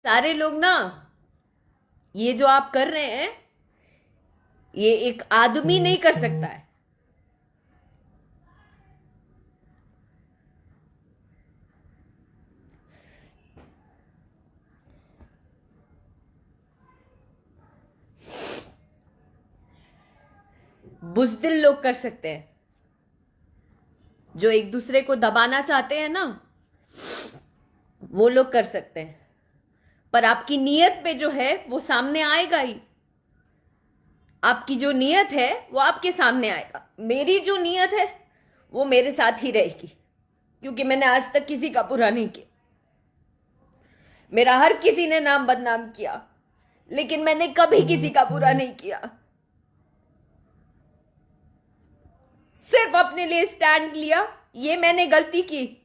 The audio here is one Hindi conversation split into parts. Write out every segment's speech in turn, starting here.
सारे लोग ना, ये जो आप कर रहे हैं, ये एक आदमी नहीं कर सकता है। बुज़दिल लोग कर सकते हैं, जो एक दूसरे को दबाना चाहते हैं ना, वो लोग कर सकते हैं। पर आपकी नीयत पे जो है वो सामने आएगा ही। आपकी जो नीयत है वो आपके सामने आएगा। मेरी जो नीयत है वो मेरे साथ ही रहेगी, क्योंकि मैंने आज तक किसी का बुरा नहीं किया। मेरा हर किसी ने नाम बदनाम किया, लेकिन मैंने कभी किसी का बुरा नहीं किया। सिर्फ अपने लिए स्टैंड लिया। ये मैंने गलती की,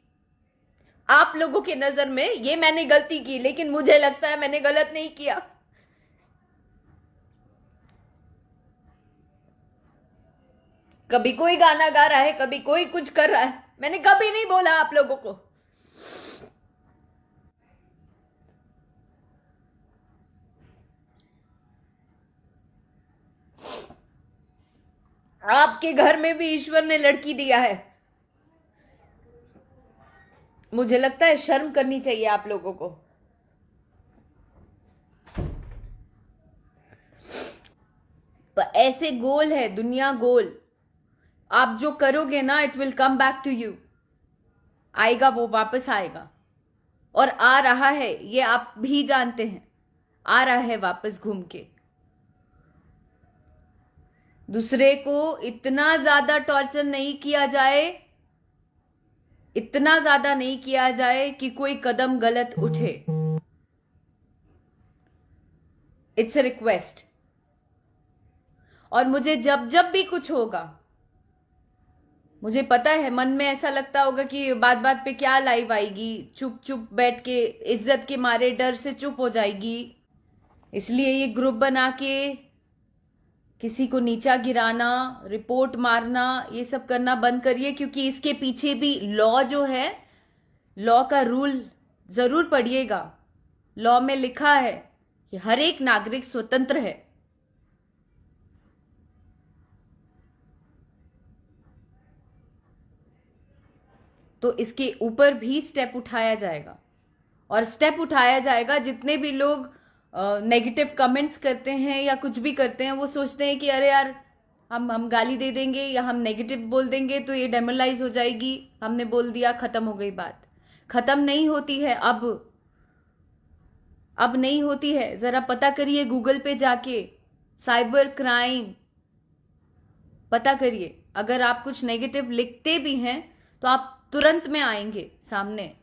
आप लोगों की नजर में ये मैंने गलती की, लेकिन मुझे लगता है मैंने गलत नहीं किया। कभी कोई गाना गा रहा है, कभी कोई कुछ कर रहा है, मैंने कभी नहीं बोला आप लोगों को। आपके घर में भी ईश्वर ने लड़की दिया है। मुझे लगता है शर्म करनी चाहिए आप लोगों को। पर ऐसे गोल है दुनिया, गोल। आप जो करोगे ना, it will come back to you. आएगा, वो वापस आएगा। और आ रहा है, ये आप भी जानते हैं। आ रहा है वापस घूम के। दूसरे को इतना ज्यादा टॉर्चर नहीं किया जाए, इतना ज्यादा नहीं किया जाए कि कोई कदम गलत उठे। It's a request. और मुझे जब जब भी कुछ होगा, मुझे पता है मन में ऐसा लगता होगा कि बात बात पे क्या लाइव आएगी, चुप चुप बैठ के इज्जत के मारे डर से चुप हो जाएगी। इसलिए ये ग्रुप बना के किसी को नीचा गिराना, रिपोर्ट मारना, ये सब करना बंद करिए, क्योंकि इसके पीछे भी लॉ जो है, लॉ का रूल जरूर पढ़िएगा। लॉ में लिखा है कि हर एक नागरिक स्वतंत्र है। तो इसके ऊपर भी स्टेप उठाया जाएगा। और स्टेप उठाया जाएगा। जितने भी लोग नेगेटिव कमेंट्स करते हैं या कुछ भी करते हैं, वो सोचते हैं कि अरे यार, हम गाली दे देंगे या हम नेगेटिव बोल देंगे तो ये डेमोरलाइज हो जाएगी, हमने बोल दिया, खत्म हो गई बात। खत्म नहीं होती है अब नहीं होती है। जरा पता करिए गूगल पे जाके, साइबर क्राइम पता करिए। अगर आप कुछ नेगेटिव लिखते भी हैं तो आप तुरंत में आएंगे सामने।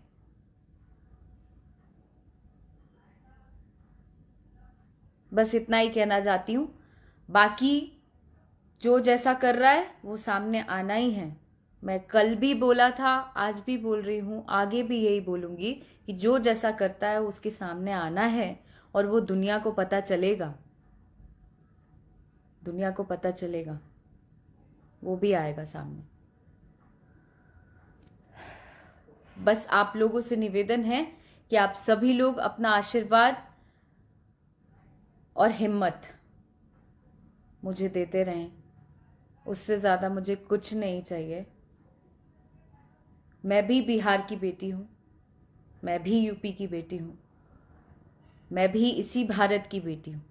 बस इतना ही कहना चाहती हूं। बाकी जो जैसा कर रहा है वो सामने आना ही है। मैं कल भी बोला था, आज भी बोल रही हूं, आगे भी यही बोलूंगी कि जो जैसा करता है उसके सामने आना है। और वो दुनिया को पता चलेगा, दुनिया को पता चलेगा, वो भी आएगा सामने। बस आप लोगों से निवेदन है कि आप सभी लोग अपना आशीर्वाद और हिम्मत मुझे देते रहें। उससे ज़्यादा मुझे कुछ नहीं चाहिए। मैं भी बिहार की बेटी हूँ, मैं भी यूपी की बेटी हूँ, मैं भी इसी भारत की बेटी हूँ।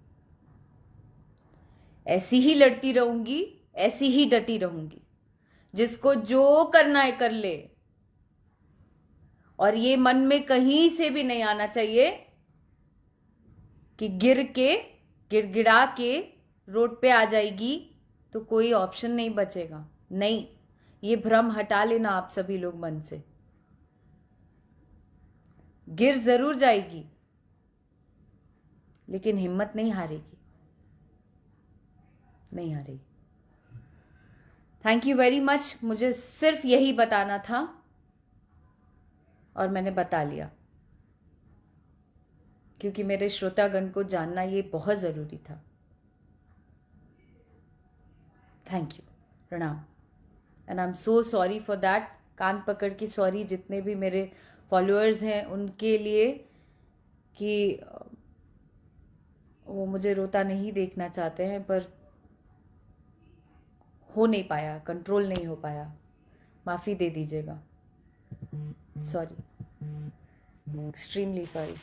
ऐसी ही लड़ती रहूंगी, ऐसी ही डटी रहूंगी। जिसको जो करना है कर ले। और ये मन में कहीं से भी नहीं आना चाहिए कि गिड़गिड़ा के रोड पे आ जाएगी तो कोई ऑप्शन नहीं बचेगा। नहीं, ये भ्रम हटा लेना आप सभी लोग मन से। गिर जरूर जाएगी, लेकिन हिम्मत नहीं हारेगी, नहीं हारेगी। Thank you very much. मुझे सिर्फ यही बताना था और मैंने बता लिया, क्योंकि मेरे श्रोतागण को जानना ये बहुत जरूरी था। थैंक यू, प्रणाम। And I am so sorry for that. कान पकड़ के सॉरी जितने भी मेरे फॉलोअर्स हैं उनके लिए, कि वो मुझे रोता नहीं देखना चाहते हैं, पर हो नहीं पाया, कंट्रोल नहीं हो पाया, माफ़ी दे दीजिएगा। Sorry, extremely sorry.